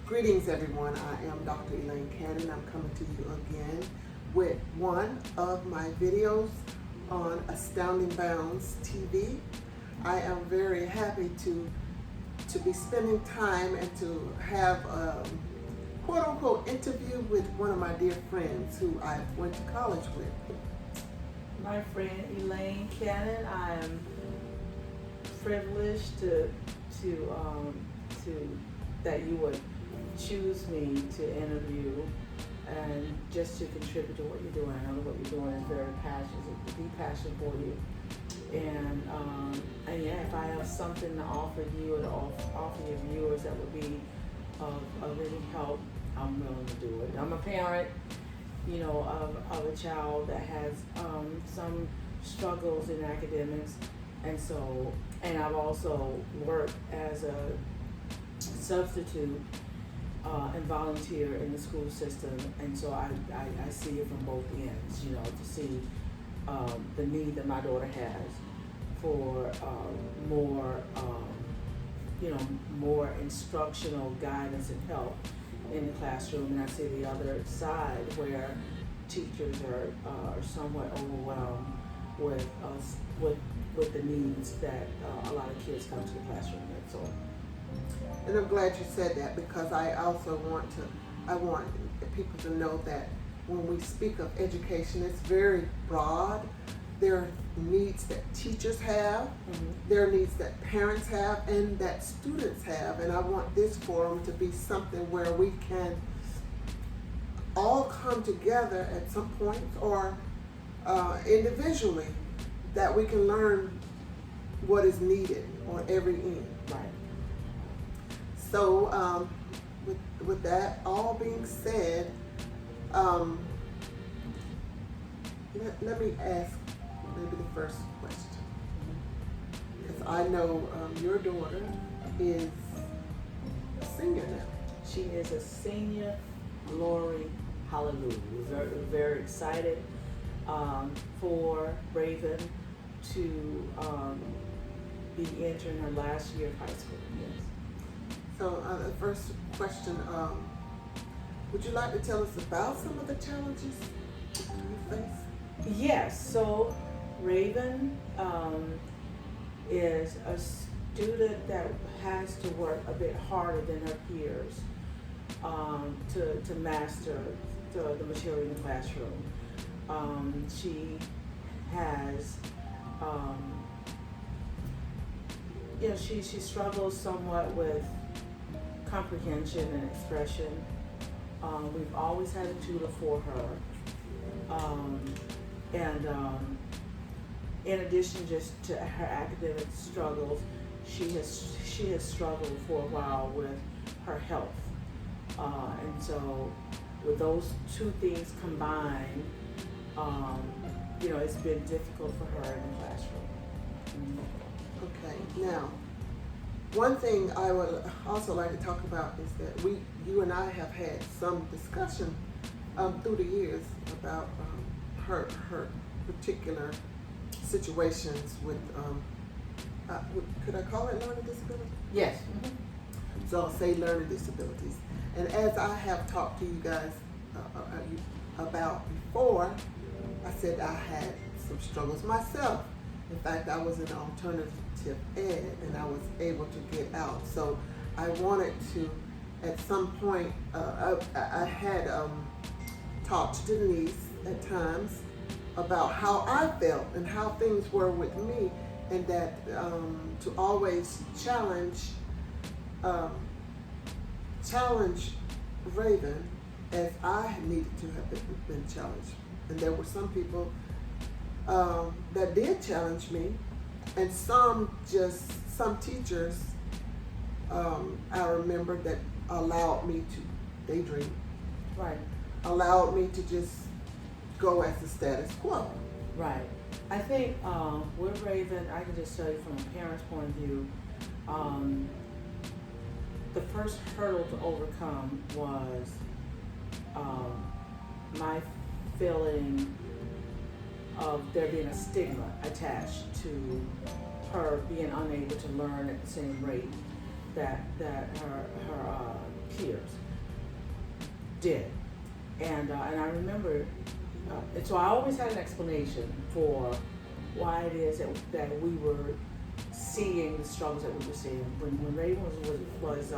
Greetings everyone, I am Dr. Elaine Cannon. I'm coming to you again with one of my videos on Astounding Bounds TV. I am very happy to be spending time and to have a quote-unquote interview with one of my dear friends who I went to college with. My friend Elaine Cannon, I am privileged to that you would choose me to interview and just to contribute to what you're doing. I know what you're doing is very passionate, a deep passion for you. And yeah, if I have something to offer you or to offer your viewers that would be of any help, I'm willing to do it. I'm a parent, you know, of a child that has some struggles in academics, and I've also worked as a substitute and volunteer in the school system, and so I see it from both ends, you know, to see the need that my daughter has for more instructional guidance and help in the classroom, and I see the other side where teachers are somewhat overwhelmed with the needs that a lot of kids come to the classroom with. So. And I'm glad you said that, because I also want people to know that when we speak of education, it's very broad. There are needs that teachers have, there are needs that parents have, and that students have. And I want this forum to be something where we can all come together at some point, or individually, that we can learn what is needed on every end. Right. So with that all being said, let me ask maybe the first question, because I know your daughter is a senior now. She is a senior. Glory, hallelujah. We're very excited for Raven to be entering her last year of high school. Yes. So the first question, would you like to tell us about some of the challenges you face? Yes, so Raven is a student that has to work a bit harder than her peers to master the material in the classroom. She has, she struggles somewhat with comprehension and expression. We've always had a tutor for her. In addition just to her academic struggles, she has struggled for a while with her health. And so with those two things combined, it's been difficult for her in the classroom. Okay, now, one thing I would also like to talk about is that you and I have had some discussion through the years about her particular situations with, could I call it learning disability? Yes. So I'll say learning disabilities. And as I have talked to you guys about before, I said I had some struggles myself. In fact, I was in alternative ed and I was able to get out. So I wanted to, at some point, I had talked to Denice at times about how I felt and how things were with me, and that to always challenge Raven as I needed to have been challenged. And there were some people that did challenge me, and some teachers I remember that allowed me to daydream. Right. Allowed me to just go as the status quo. Right. I think with Raven, I can just tell you from a parent's point of view, the first hurdle to overcome was my feeling of there being a stigma attached to her being unable to learn at the same rate that her peers. peers did. And I remember, and so I always had an explanation for why it is that we were seeing the struggles that we were seeing. When Raven was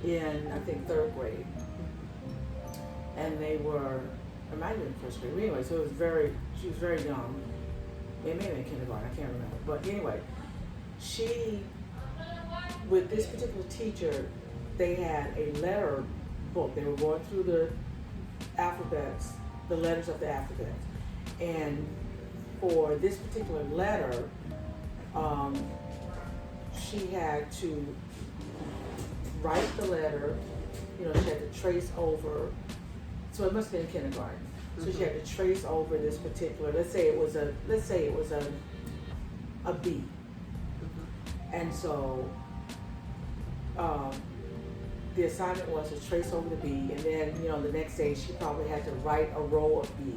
in, I think, 3rd grade, and they were, it might have been 1st grade, anyway, so she was very young. It may have been kindergarten, I can't remember. But anyway, she, with this particular teacher, they had a letter book. They were going through the alphabets, the letters of the alphabet. And for this particular letter, she had to write the letter, she had to trace over, so it must have been kindergarten. So she had to trace over this particular, let's say it was a B. And so the assignment was to trace over the B, and then the next day she probably had to write a row of B's.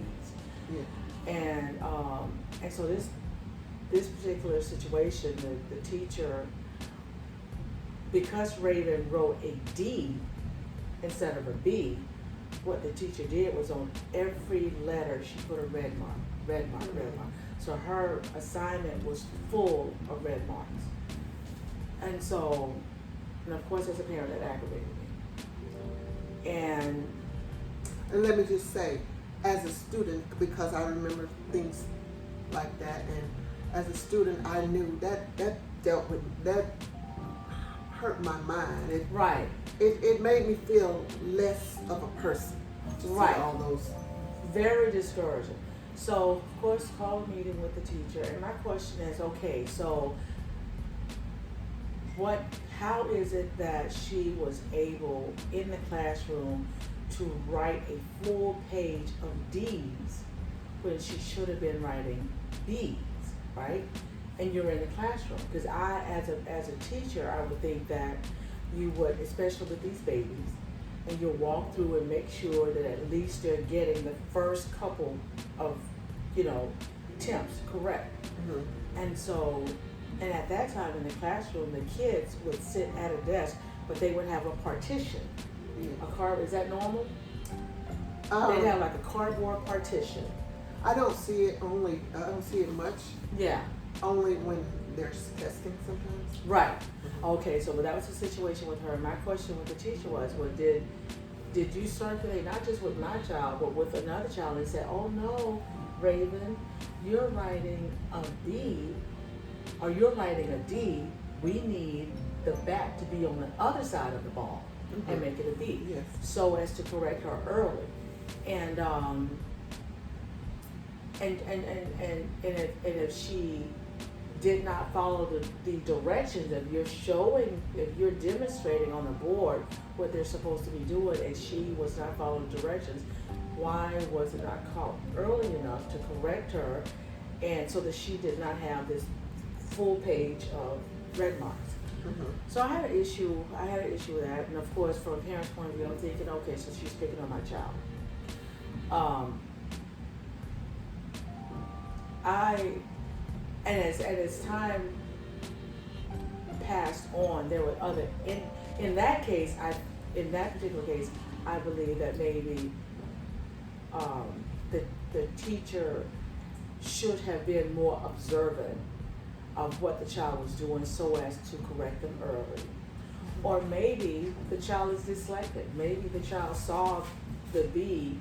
Yeah. And so this particular situation, the teacher, because Raven wrote a D instead of a B, what the teacher did was on every letter she put a red mark. So her assignment was full of red marks. And so, and of course as a parent that aggravated me. And let me just say, as a student, because I remember things like that, and as a student I knew that hurt my mind. Right. It made me feel less of a person. Right. All those. Very discouraging. So, of course, called a meeting with the teacher, and my question is, okay, so how is it that she was able in the classroom to write a full page of D's when she should have been writing B's, right? And you're in the classroom. Because I, as a teacher, I would think that you would, especially with these babies, and you'll walk through and make sure that at least they're getting the first couple of, attempts correct. Mm-hmm. And so, and at that time in the classroom, the kids would sit at a desk, but they would have a partition. Is that normal? They'd have like a cardboard partition. I don't see it much. Yeah. Only when there's testing sometimes. Right. Mm-hmm. Okay, so that was the situation with her. My question with the teacher was, did you circulate, not just with my child, but with another child, and said, oh no, Raven, you're writing a B, or you're writing a D, we need the bat to be on the other side of the ball, mm-hmm. and make it a B. Yes. So as to correct her early. And if she did not follow the directions, if you're demonstrating on the board what they're supposed to be doing, and she was not following directions, why was it not caught early enough to correct her, and so that she did not have this full page of red marks? Mm-hmm. So I had an issue with that, and of course from a parent's point of view, I'm thinking, okay, so she's picking on my child. And as time passed on, there were other in that particular case, I believe that maybe the teacher should have been more observant of what the child was doing so as to correct them early. Or maybe the child is dyslexic. Maybe the child saw the B,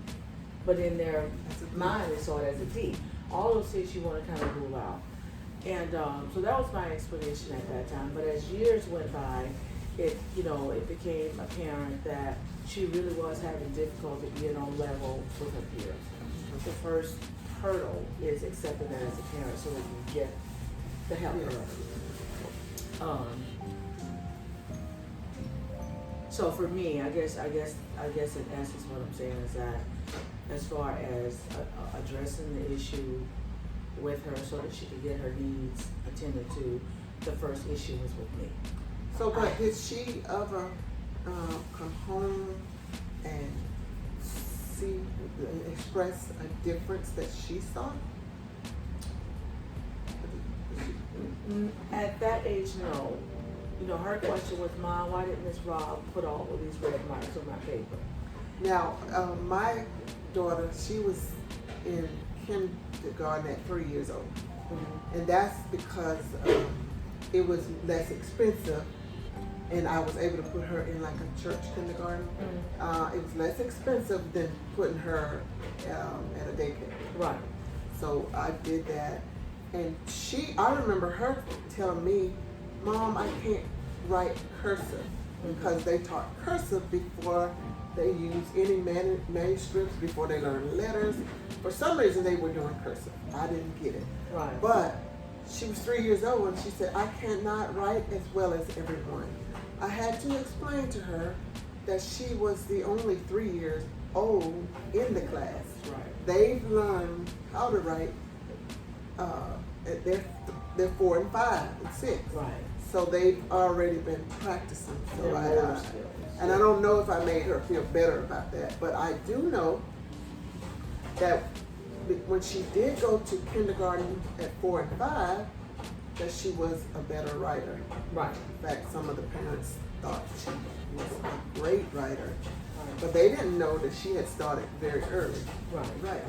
but in their mind they saw it as a D. All those things you want to kind of rule out. And so that was my explanation at that time. But as years went by, it became apparent that she really was having difficulty being on level with her peers. The first hurdle is accepting that as a parent so that you get the help early. So for me, I guess in essence what I'm saying is that as far as addressing the issue with her so that she could get her needs attended to, the first issue was with me. So, but did she ever come home and express a difference that she saw? At that age, no. her question was, Mom, why didn't Miss Rob put all of these red marks on my paper? Now, my daughter, she was in kindergarten at 3 years old. Mm-hmm. And that's because it was less expensive, and I was able to put her in like a church kindergarten. Mm-hmm. It was less expensive than putting her at a daycare. Right. So I did that, and I remember her telling me, Mom, I can't write cursive, because they taught cursive before they used any manuscripts, before they learned letters. For some reason, they were doing cursive. I didn't get it. Right. But she was 3 years old, and she said, I cannot write as well as everyone. I had to explain to her that she was the only 3 years old in the class. Right. They've learned how to write. They're 4 and 5 and 6. Right. So they've already been practicing. So They're motor skills. and I don't know if I made her feel better about that, but I do know that when she did go to kindergarten at 4 and 5, that she was a better writer. Right. In fact, some of the parents thought she was a great writer, Right. but they didn't know that she had started very early. Right. Right.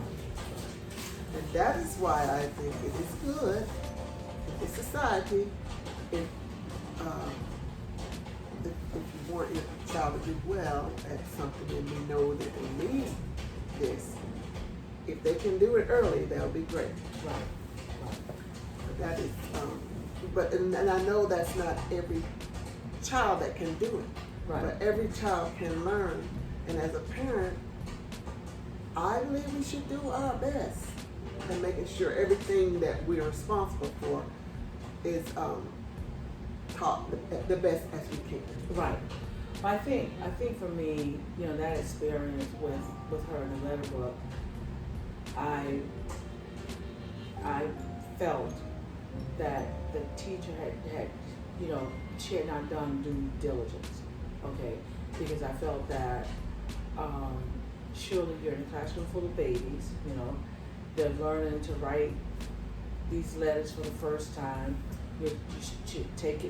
And that is why I think it is good in this society if you want your child to do well at something and you know that they need this, if they can do it early, that'll be great. Right. But that is, and I know that's not every child that can do it. Right. But every child can learn. And as a parent, I believe we should do our best in making sure everything that we are responsible for is taught the best as we can. Right. I think for me, that experience with her in the letter book, I felt that the teacher had she had not done due diligence, okay? Because I felt that surely you're in a classroom full of babies, they're learning to write these letters for the first time. You should take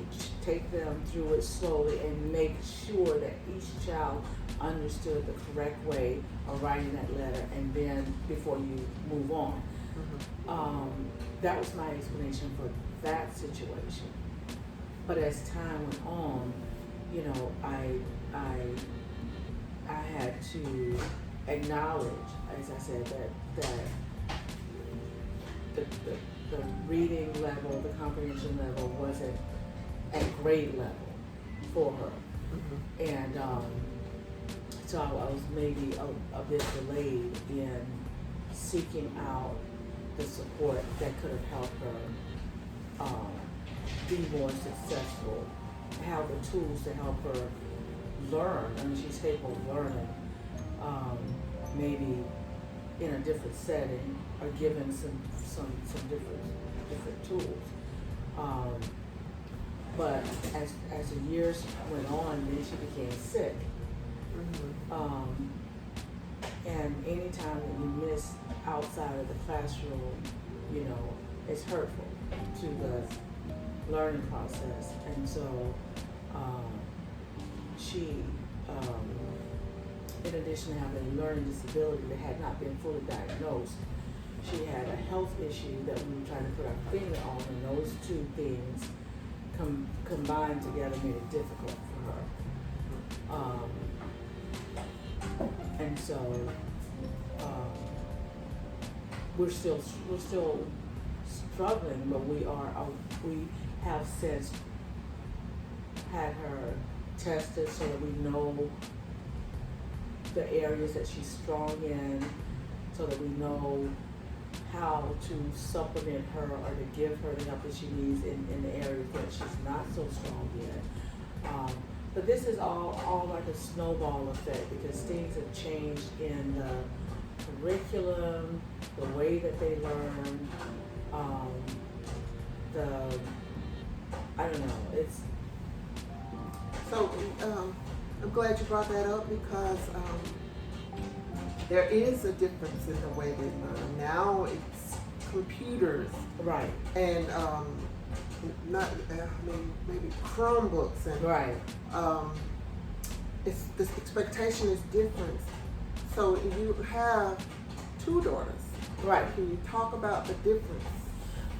them through it slowly and make sure that each child understood the correct way of writing that letter, and then before you move on. Mm-hmm. That was my explanation for that situation. But as time went on, I had to acknowledge, as I said, that the reading level, the comprehension level wasn't at grade level for her. Mm-hmm. And so I was maybe a bit delayed in seeking out the support that could have helped her be more successful, have the tools to help her learn. I mean, she's capable of learning, maybe in a different setting, or given some different tools. But as the years went on, then she became sick. Mm-hmm. And anytime that you miss outside of the classroom, it's hurtful to the learning process. And so she, in addition to having a learning disability that had not been fully diagnosed, she had a health issue that we were trying to put our finger on, and those two things combined together made it difficult for her. And so we're still struggling, but we have since had her tested so that we know the areas that she's strong in, so that we know how to supplement her or to give her the help that she needs in the areas that she's not so strong in. But this is all like a snowball effect, because things have changed in the curriculum, the way that they learn, I don't know, it's... So, I'm glad you brought that up, because there is a difference in the way they learn. Now it's computers. Right. And not, I mean, maybe Chromebooks and Right. it's this expectation is different. So you have two daughters. Right. Can you talk about the difference?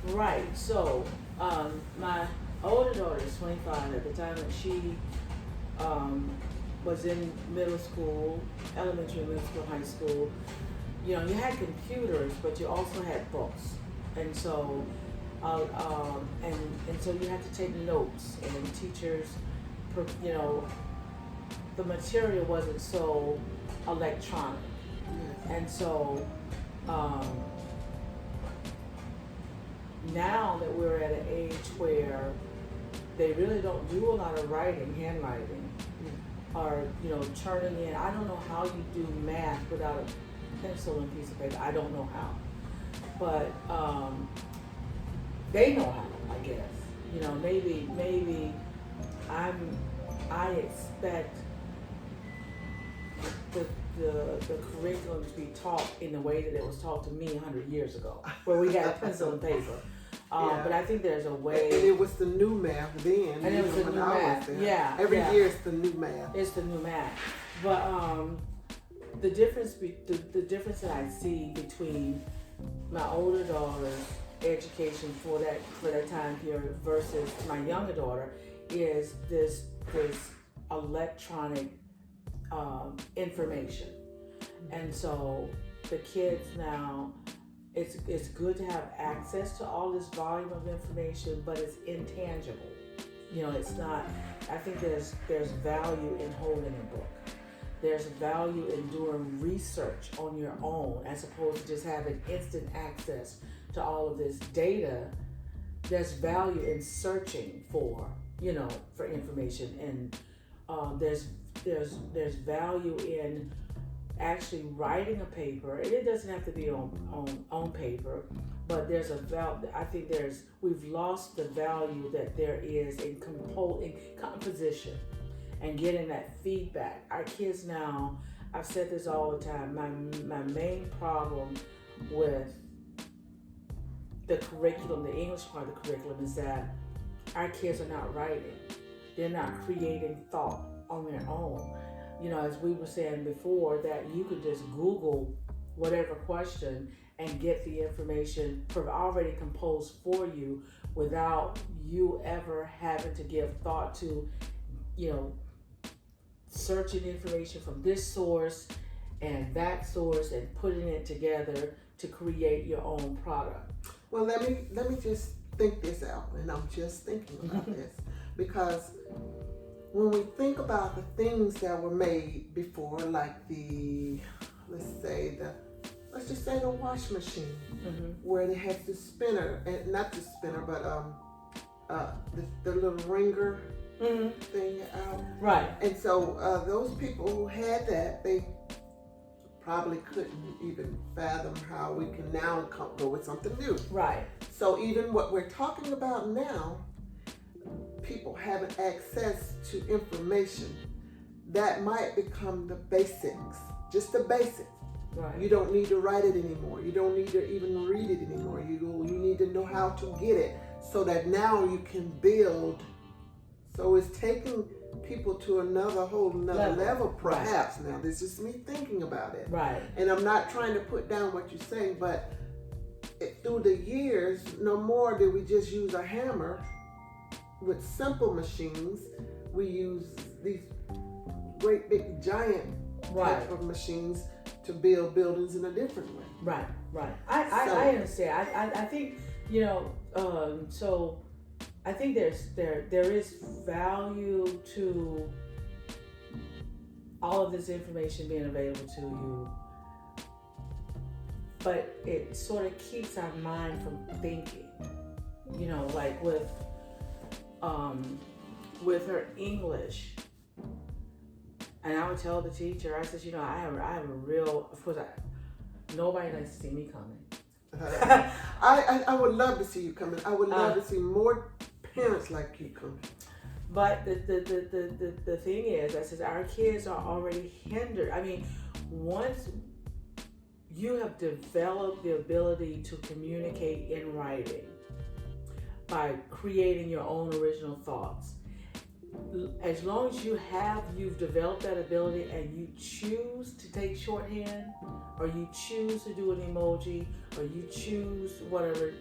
Right. So, my older daughter is 25. At the time that she was in middle school, elementary, middle school, high school, you know, you had computers, but you also had books, and so, and so you had to take notes, and teachers, you know, the material wasn't so electronic, Yes. and so. Now that we're at an age where they really don't do a lot of writing, handwriting, or, you know, turning in. I don't know how you do math without a pencil and piece of paper. I don't know how, but they know how, I guess. You know, maybe I expect the curriculum to be taught in the way that it was taught to me 100 years ago, where we had a pencil and paper. Yeah. But I think there's a way. And it was the new math then. And it was the when new I was math. there. Yeah. Every yeah. year it's the new math. It's the new math. But the difference that I see between my older daughter's education for that time period versus my younger daughter is this electronic information. And so the kids now, it's good to have access to all this volume of information, but it's intangible. You know, it's not. I think there's value in holding a book. There's value in doing research on your own as opposed to just having instant access to all of this data. There's value in searching for information, and there's value in actually writing a paper, and it doesn't have to be on paper, but there's a value. I think we've lost the value that there is in composition and getting that feedback. Our kids now, I've said this all the time, my main problem with the curriculum, the English part of the curriculum, is that our kids are not writing. They're not creating thought on their own. You know, as we were saying before, that you could just Google whatever question and get the information already composed for you without you ever having to give thought to, you know, searching information from this source and that source and putting it together to create your own product. Well, let me just think this out, and I'm just thinking about this because when we think about the things that were made before, like let's just say the wash machine, where it has the spinner, and not the spinner, but the little ringer thing out. Right. And so those people who had that, they probably couldn't even fathom how we can now go with something new. Right. So even what we're talking about now, people having access to information that might become the basics, just the basics. Right. You don't need to write it anymore. You don't need to even read it anymore. You need to know how to get it so that now you can build. So it's taking people to another level perhaps. Right. Now this is me thinking about it. Right. And I'm not trying to put down what you're saying, but through the years, no more did we just use a hammer. With simple machines, we use these great big giant type of machines to build buildings in a different way. Right. I understand. I think, you know, so I think there is value to all of this information being available to you, but it sort of keeps our mind from thinking. You know, like with her English, and I would tell the teacher, I said, you know, I have a real, of course, nobody likes to see me coming. I would love to see you coming. I would love to see more parents like you coming. But the thing is, I says, our kids are already hindered. I mean, once you have developed the ability to communicate in writing, by creating your own original thoughts. As long as you've developed that ability and you choose to take shorthand, or you choose to do an emoji, or you choose whatever,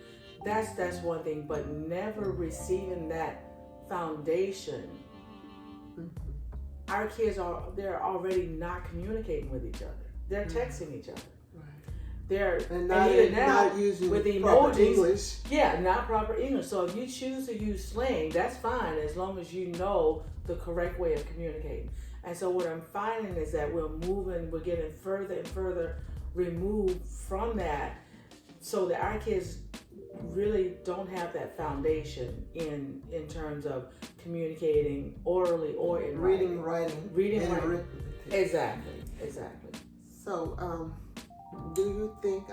that's one thing. But never receiving that foundation, our kids they're already not communicating with each other. They're texting each other. And even now not using with the proper emojis, English. Yeah, not proper English. So if you choose to use slang, that's fine as long as you know the correct way of communicating. And so what I'm finding is that we're getting further and further removed from that, so that our kids really don't have that foundation in terms of communicating orally or in reading, writing. and arithmetic. Exactly. So, do you think,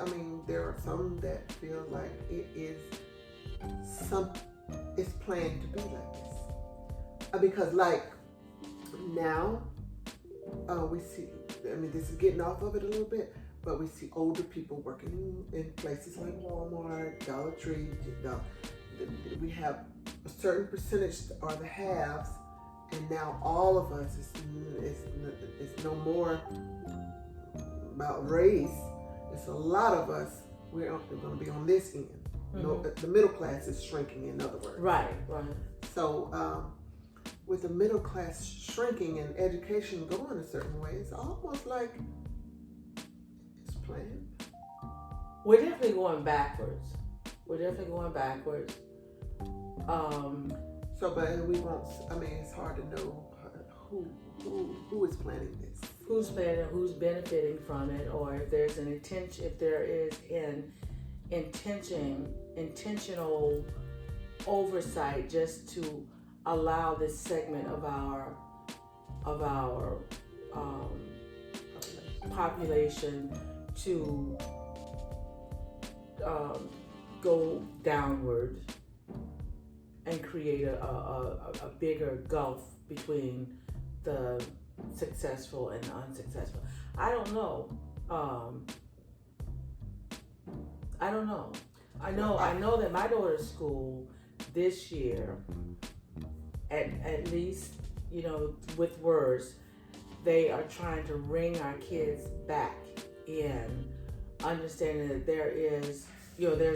there are some that feel like it's planned to be like this? Because like now, we see, this is getting off of it a little bit, but we see older people working in places like Walmart, Dollar Tree. We have a certain percentage are the haves, and now all of us, it's no more about race. It's a lot of us, we're going to be on this end. The middle class is shrinking, in other words. Right. So with the middle class shrinking and education going a certain way, it's almost like it's planned. We're definitely going backwards. But we won't, it's hard to know who is planning this. Who's planning, who's benefiting from it, or if there is an intentional oversight just to allow this segment of our population to go downward and create a bigger gulf between the successful and unsuccessful. I don't know. I know that my daughter's school this year, at least, with words, they are trying to bring our kids back in, understanding that there's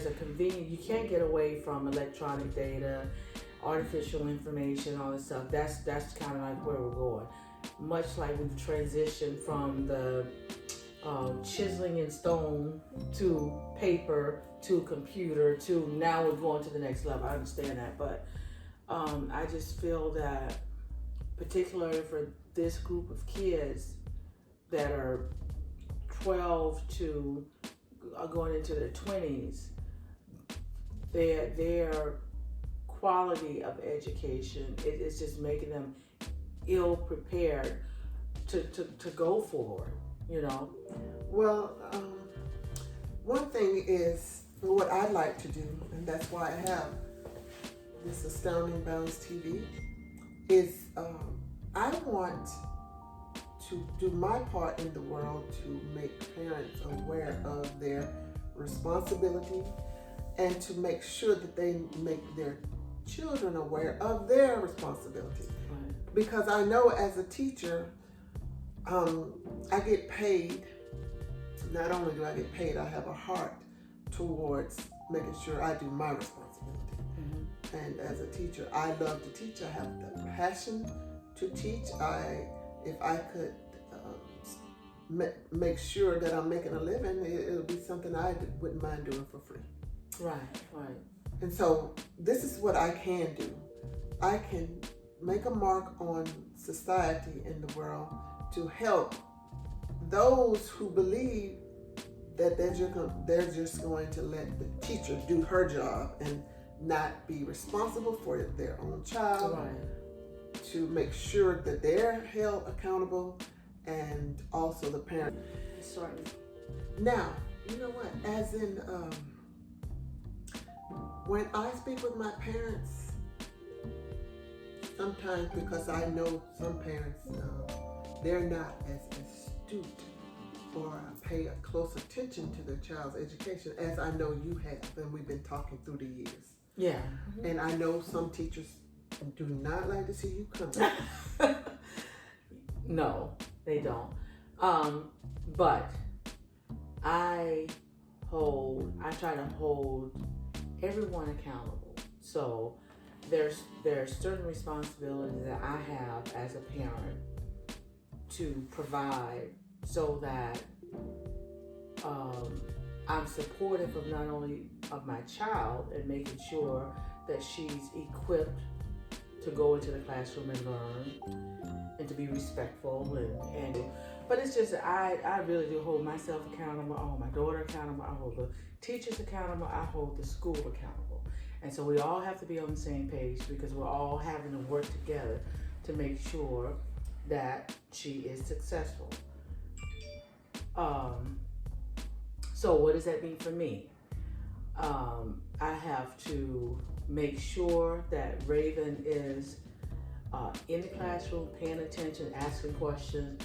a convenience. You can't get away from electronic data, artificial information, all this stuff. That's kind of like where we're going. Much like we've transitioned from the chiseling in stone to paper to computer to now we're going to the next level. I understand that, but I just feel that particularly for this group of kids that are 12 to going into their 20s, their quality of education is just making them ill prepared to go forward, Well, one thing is what I like to do, and that's why I have this Astounding Bounds TV, is I want to do my part in the world to make parents aware of their responsibility and to make sure that they make their children aware of their responsibility. Right. Because I know as a teacher, I get paid. Not only do I get paid, I have a heart towards making sure I do my responsibility. Mm-hmm. And as a teacher, I love to teach. I have the passion to teach. If I could make sure that I'm making a living, it'll be something I wouldn't mind doing for free. Right. And so this is what I can do. I can make a mark on society in the world to help those who believe that they're just going to let the teacher do her job and not be responsible for their own child. Right. To make sure that they're held accountable, and also the parent. Certainly. Now, you know what? As in, when I speak with my parents, sometimes because I know some parents, they're not as astute or pay a close attention to their child's education as I know you have, and we've been talking through the years. Yeah. And I know some teachers do not like to see you come. No, they don't. But I try to hold everyone accountable. So there's certain responsibilities that I have as a parent to provide so that I'm supportive of not only of my child and making sure that she's equipped to go into the classroom and learn and to be respectful and but it's just I really do hold myself accountable, I hold my daughter accountable, I hold the teachers accountable, I hold the school accountable. And so we all have to be on the same page because we're all having to work together to make sure that she is successful. So what does that mean for me? I have to make sure that Raven is in the classroom, paying attention, asking questions,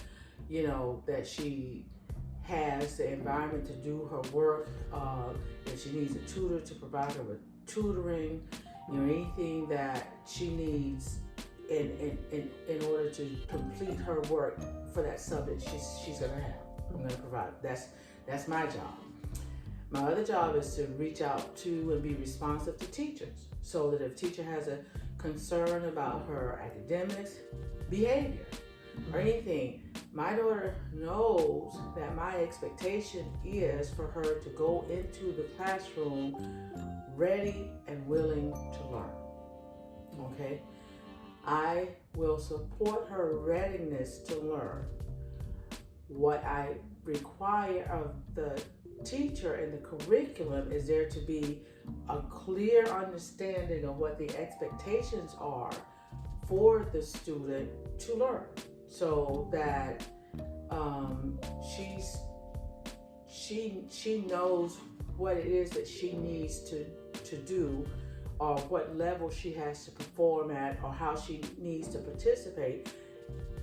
that she has the environment to do her work, that she needs a tutor to provide her with tutoring, anything that she needs in order to complete her work for that subject she's going to have. I'm going to provide. That's my job. My other job is to reach out to and be responsive to teachers so that if a teacher has a concern about her academics, behavior, or anything, my daughter knows that my expectation is for her to go into the classroom ready and willing to learn. Okay? I will support her readiness to learn. What I require of the teacher and the curriculum is there to be a clear understanding of what the expectations are for the student to learn, so that she knows what it is that she needs to do, or what level she has to perform at, or how she needs to participate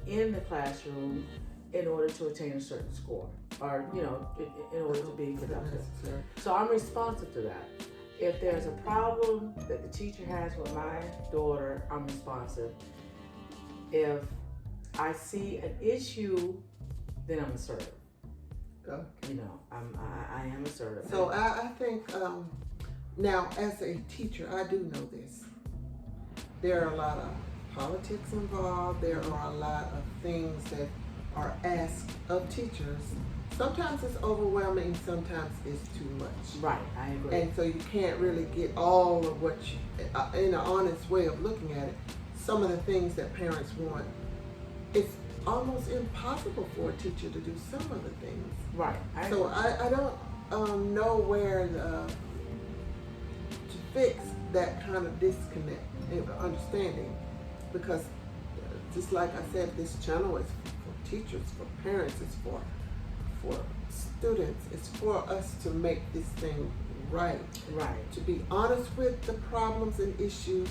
in the classroom in order to attain a certain score, or in order to be productive. So I'm responsive to that. If there's a problem that the teacher has with my daughter, I'm responsive. If I see an issue, then I'm assertive. Okay. I am assertive. So I think now as a teacher, I do know this. There are a lot of politics involved. There are a lot of things that are asked of teachers. Sometimes it's overwhelming, sometimes it's too much. Right, I agree. And so you can't really get all of what you, in an honest way of looking at it, some of the things that parents want, it's almost impossible for a teacher to do some of the things. Right. I don't know where to fix that kind of disconnect and understanding, because just like I said, this channel is for teachers, for parents, it's for students, it's for us to make this thing right. Right. To be honest with the problems and issues,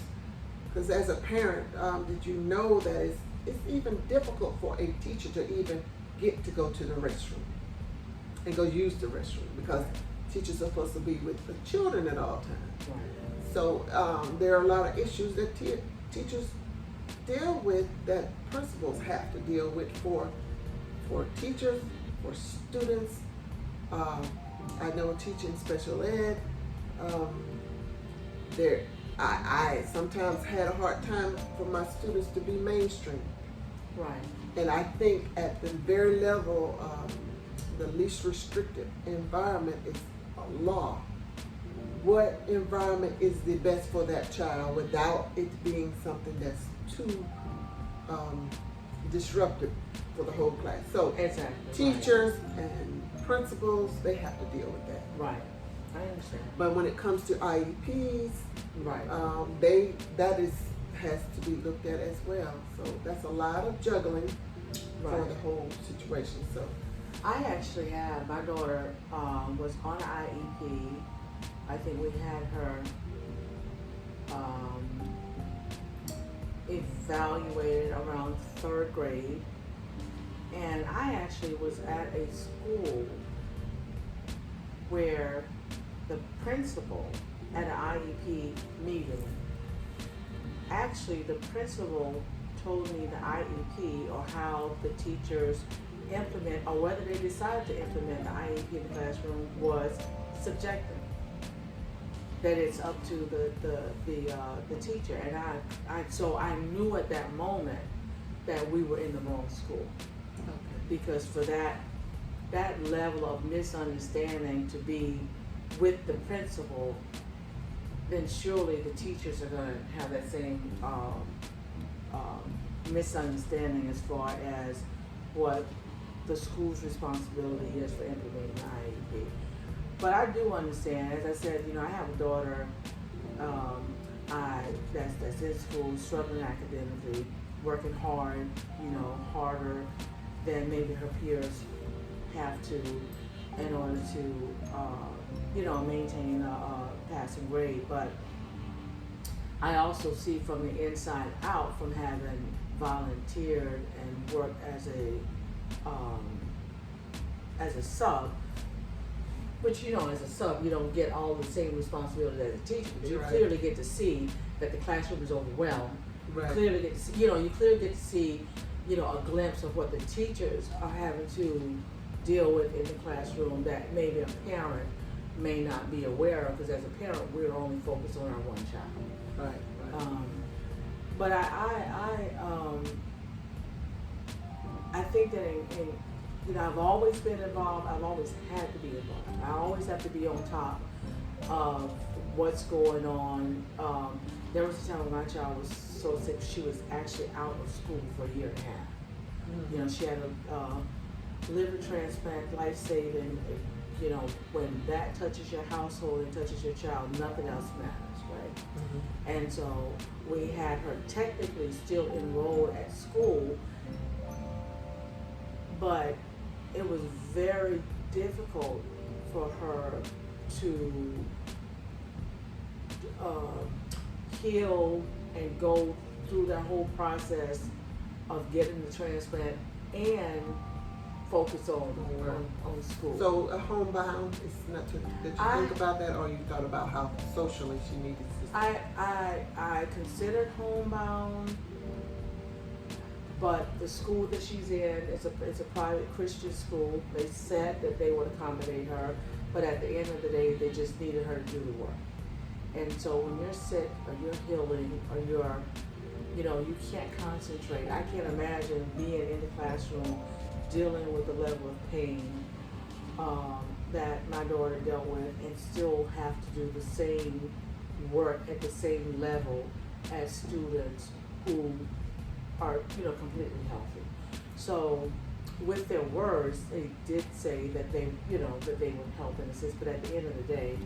because as a parent, did you know that it's even difficult for a teacher to even get to go to the restroom and go use the restroom, because teachers are supposed to be with the children at all times. Right. So there are a lot of issues that teachers deal with, that principals have to deal with for teachers, for students. I know teaching special ed, I sometimes had a hard time for my students to be mainstream. Right. And I think at the very level, the least restrictive environment is a law. What environment is the best for that child without it being something that's too disruptive for the whole class? So exactly. Teachers and principals, they have to deal with that. Right. I understand. But when it comes to IEPs, right, has to be looked at as well. So that's a lot of juggling for the whole situation. So I actually had, my daughter was on an IEP. I think we had her evaluated around 3rd grade. And I actually was at a school where the principal at an IEP meeting, actually the principal told me the IEP or how the teachers implement or whether they decided to implement the IEP in the classroom was subjective. That it's up to the teacher, and so I knew at that moment that we were in the wrong school. Okay. Because for that level of misunderstanding to be with the principal, then surely the teachers are going to have that same misunderstanding as far as what the school's responsibility is for implementing the IEP. But I do understand, as I said, I have a daughter that's in school, struggling academically, working hard, harder than maybe her peers have to in order to, maintain a passing grade. But I also see from the inside out, from having volunteered and worked as a sub, which as a sub you don't get all the same responsibility as a teacher, but you Right. clearly get to see that the classroom is overwhelmed. Right. You clearly get to see, you clearly get to see, a glimpse of what the teachers are having to deal with in the classroom that maybe a parent may not be aware of, because as a parent we're only focused on our one child. Right. But I think that I've always been involved. I've always had to be involved. I always have to be on top of what's going on. There was a time when my child was so sick, she was actually out of school for a year and a half. Mm-hmm. She had a liver transplant, life-saving. When that touches your household and touches your child, nothing else matters, right? Mm-hmm. And so we had her technically still enrolled at school, but it was very difficult for her to heal and go through that whole process of getting the transplant and focus on school. So a homebound is not. Did you think about that, or you thought about how socially she needed to? I considered homebound, but the school that she's in is a private Christian school. They said that they would accommodate her, but at the end of the day, they just needed her to do the work. And so when you're sick or you're healing or you're, you can't concentrate. I can't imagine being in the classroom dealing with the level of pain that my daughter dealt with and still have to do the same work at the same level as students who are, completely healthy. So with their words, they did say that they, that they would help and assist, but at the end of the day,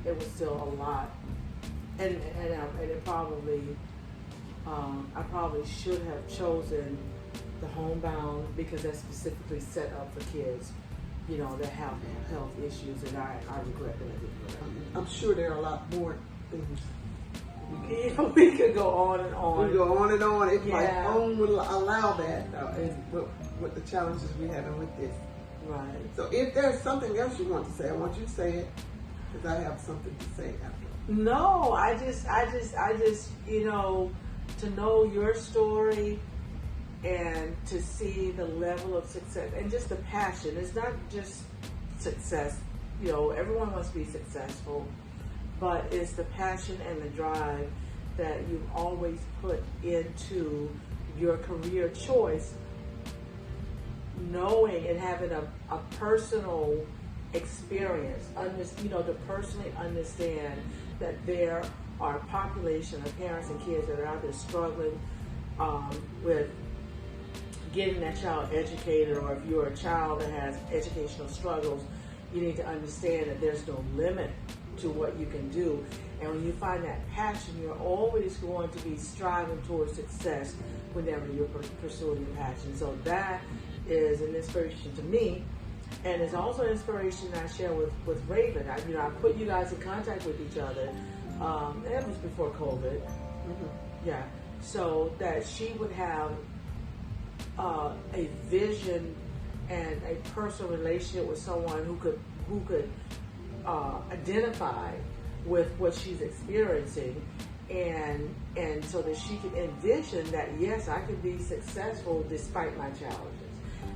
it was still a lot. And it probably, I probably should have chosen the homebound because that's specifically set up for kids, that have health issues, and I regret that I didn't. I'm sure there are a lot more things. We could go on and on. We go on and on if my Yeah. phone would allow that, and with the challenges we're having with this. Right. So if there's something else you want to say, I want you to say it, because I have something to say after. No, I just, to know your story and to see the level of success and just the passion. It's not just success. Everyone wants to be successful, but it's the passion and the drive that you've always put into your career choice, knowing and having a personal experience, to personally understand that there are a population of parents and kids that are out there struggling with getting that child educated, or if you're a child that has educational struggles, you need to understand that there's no limit to what you can do. And when you find that passion, you're always going to be striving towards success whenever you're pursuing your passion. So that is an inspiration to me, and it's also an inspiration I share with Raven. I put you guys in contact with each other. That was before COVID. Mm-hmm. Yeah. So that she would have a vision and a personal relationship with someone who could identify with what she's experiencing, and so that she can envision that, yes, I can be successful despite my challenges.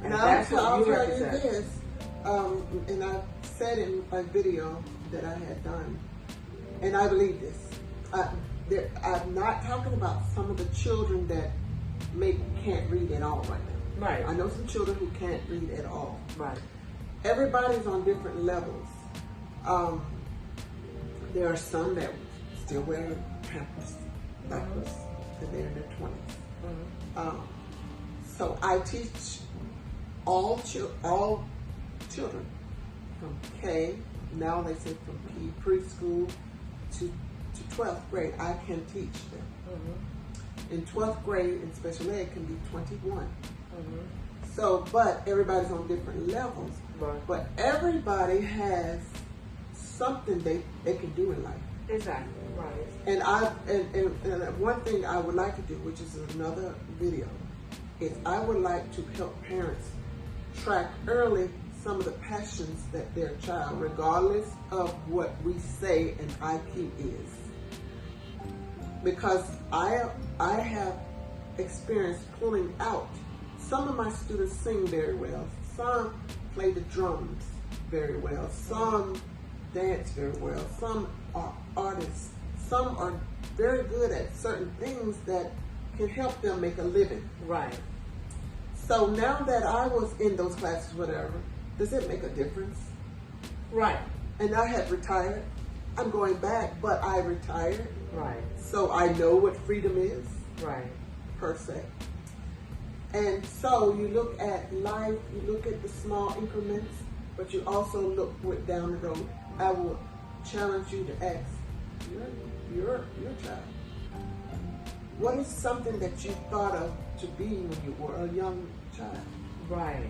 And I'll tell you represent. this, and I said in a video that I had done, and I believe this. I'm not talking about some of the children that can't read at all right now. Right. I know some children who can't read at all. Right. Everybody's on different levels. There are some that still wear Pampers, diapers, and they're in their 20s. So I teach all children from K, now they say from preschool to 12th grade. I can teach them. In 12th grade in special ed can be 21. So, but everybody's on different levels. Right. But everybody has something they can do in life. Exactly. Right. And one thing I would like to do, which is another video, is I would like to help parents track early some of the passions that their child, regardless of what we say an IQ is. Because I have experienced pulling out. Some of my students sing very well. Some play the drums very well. Some dance very well. Some are artists. Some are very good at certain things that can help them make a living. Right. So now that I was in those classes, whatever, does it make a difference? Right. And I had retired. I'm going back, but I retired. Right. So I know what freedom is. Right. Per se. And so you look at life, you look at the small increments, but you also look down the road. I will challenge you to ask your child, what is something that you thought of to be when you were a young child? Right.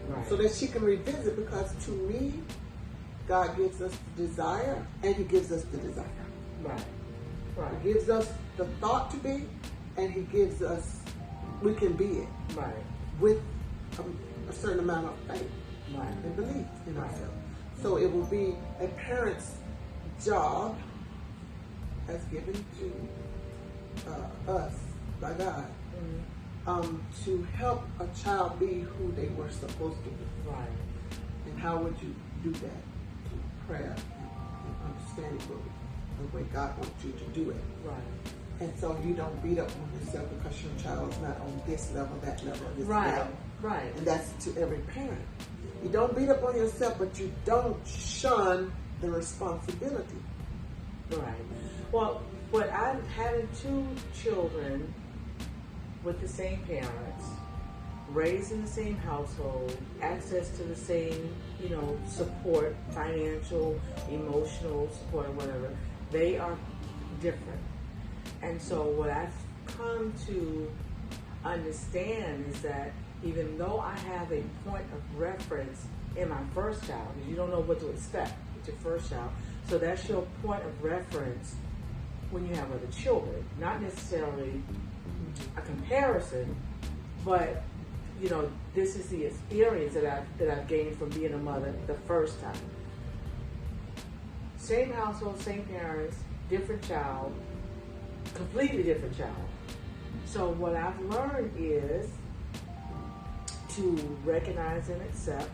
Right. So that she can revisit, because to me, God gives us the desire and He gives us the desire. Right. Right. He gives us the thought to be, and He gives us, we can be it. Right. With a certain amount of faith. Right. And belief in Right. ourselves. So it will be a parent's job as given to us by God to help a child be who they were supposed to be. Right. And how would you do that? Through prayer and understanding the way God wants you to do it. Right. And so you don't beat up on yourself because your child's not on this level, that level, this Right. level. Right. And that's to every parent. You don't beat up on yourself, but you don't shun the responsibility. Right. Well, but I'm having two children with the same parents, raised in the same household, access to the same, support, financial, emotional support, or whatever. They are different. And so what I've come to understand is that even though I have a point of reference in my first child, because you don't know what to expect with your first child, so that's your point of reference when you have other children. Not necessarily a comparison, but this is the experience that I've gained from being a mother the first time. Same household, same parents, different child, completely different child. So what I've learned is to recognize and accept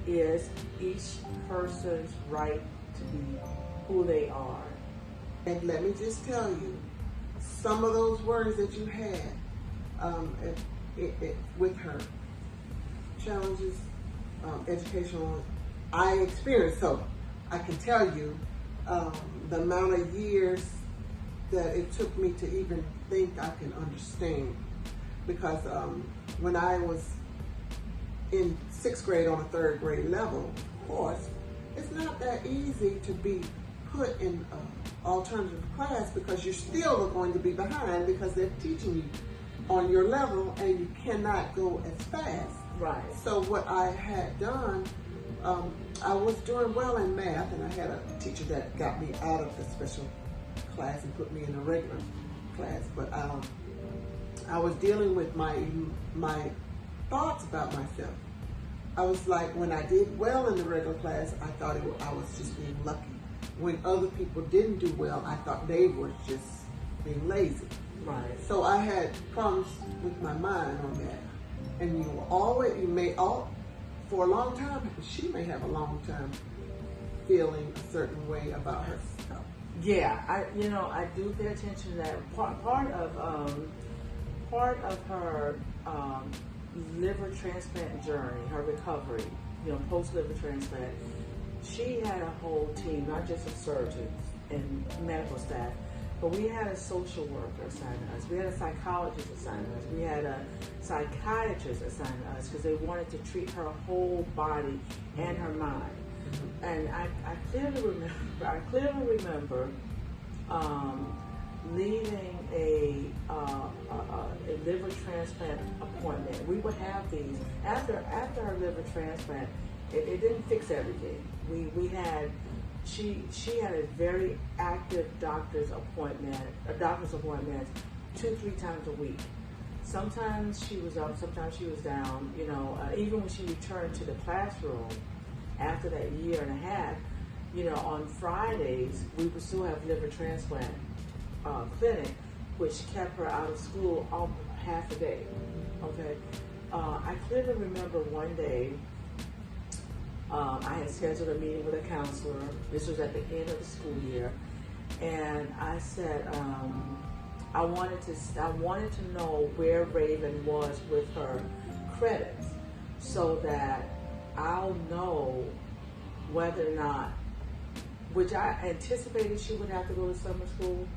is each person's right to be who they are. And let me just tell you, some of those words that you had with her, challenges, educational, I experienced. So I can tell you the amount of years that it took me to even think I can understand. Because when I was in 6th grade on a 3rd grade level, of course, it's not that easy to be put in alternative class, because you're still going to be behind because they're teaching you on your level and you cannot go as fast. Right. So what I had done, I was doing well in math, and I had a teacher that got me out of the special class and put me in a regular class. But I was dealing with my thoughts about myself. I was like, when I did well in the regular class, I thought I was just being lucky. when other people didn't do well, I thought they were just being lazy. Right. So I had problems with my mind on that. And for a long time, she may have a long time feeling a certain way about herself. Yeah, I do pay attention to that. Part of her liver transplant journey, her recovery, post liver transplant, she had a whole team, not just of surgeons and medical staff, but we had a social worker assign us. We had a psychologist assign us. We had a psychiatrist assign us because they wanted to treat her whole body and her mind. Mm-hmm. And I clearly remember leaving a liver transplant appointment. We would have these after her liver transplant. It didn't fix everything. She had a very active doctor's appointments 2-3 times a week. Sometimes she was up, sometimes she was down. Even when she returned to the classroom after that year and a half, on Fridays we would still have liver transplant clinic, which kept her out of school half a day. Okay, I clearly remember one day. I had scheduled a meeting with a counselor. This was at the end of the school year, and I said I wanted to know where Raven was with her credits, so that I'll know whether or not, which I anticipated she would have to go to summer school,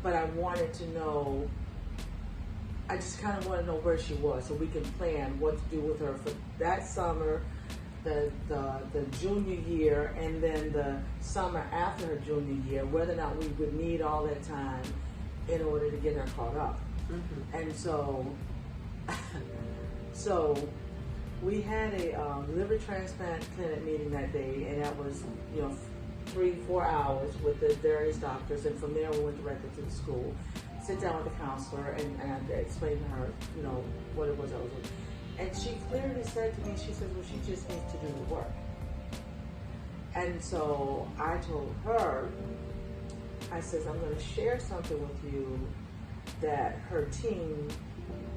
but I wanted to know. I just kind of want to know where she was, so we can plan what to do with her for that summer. The junior year, and then the summer after her junior year, whether or not we would need all that time in order to get her caught up. Mm-hmm. And so we had a liver transplant clinic meeting that day, and that was 3-4 hours with the various doctors, and from there we went directly to the school, sit down with the counselor, and I explained to her what it was I was doing. And she clearly said to me, she said, well, she just needs to do the work. And so I told her, I says, I'm going to share something with you that her team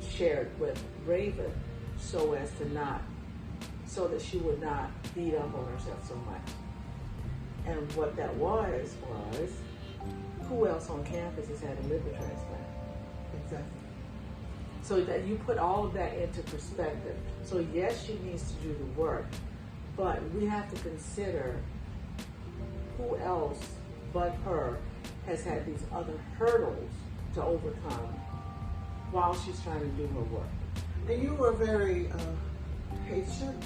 shared with Raven so that she would not beat up on herself so much. And what that was, who else on campus has had a liver transplant? Exactly. So that you put all of that into perspective. So yes, she needs to do the work, but we have to consider who else but her has had these other hurdles to overcome while she's trying to do her work. And you were very patient,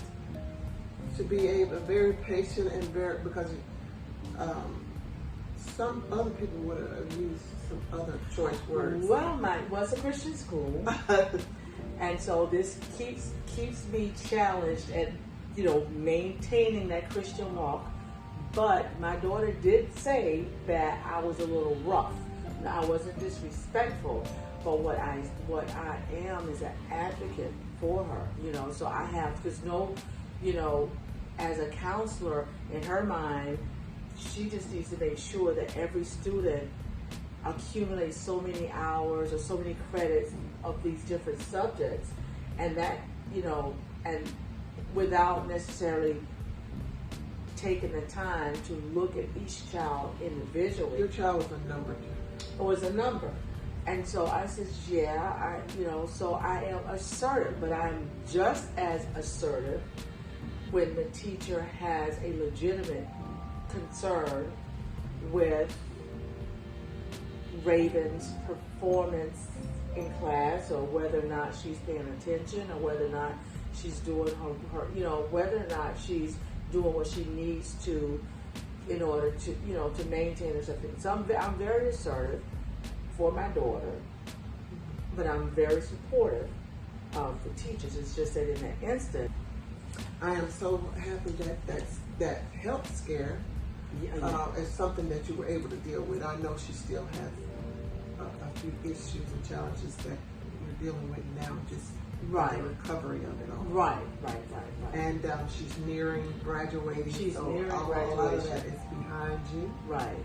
very patient and because some other people would have used some other choice words. Well, mine was a Christian school, and so this keeps me challenged at maintaining that Christian walk. But my daughter did say that I was a little rough. I wasn't disrespectful, but what I am is an advocate for her. So I have, because as a counselor, in her mind, she just needs to make sure that every student accumulates so many hours or so many credits of these different subjects, and that and without necessarily taking the time to look at each child individually. Your child was a number too. It was a number. And so I said, so I am assertive, but I'm just as assertive when the teacher has a legitimate concern with Raven's performance in class, or whether or not she's paying attention, or whether or not she's doing her whether or not she's doing what she needs to in order to, to maintain herself. So I'm very assertive for my daughter, but I'm very supportive of the teachers. It's just that in that instant, I am so happy that health scare is something that you were able to deal with. I know she still has a few issues and challenges that you're dealing with now, just Right. the recovery of it all. Right. And she's nearing graduating. She's so nearing a lot of graduation. that is behind you. Right.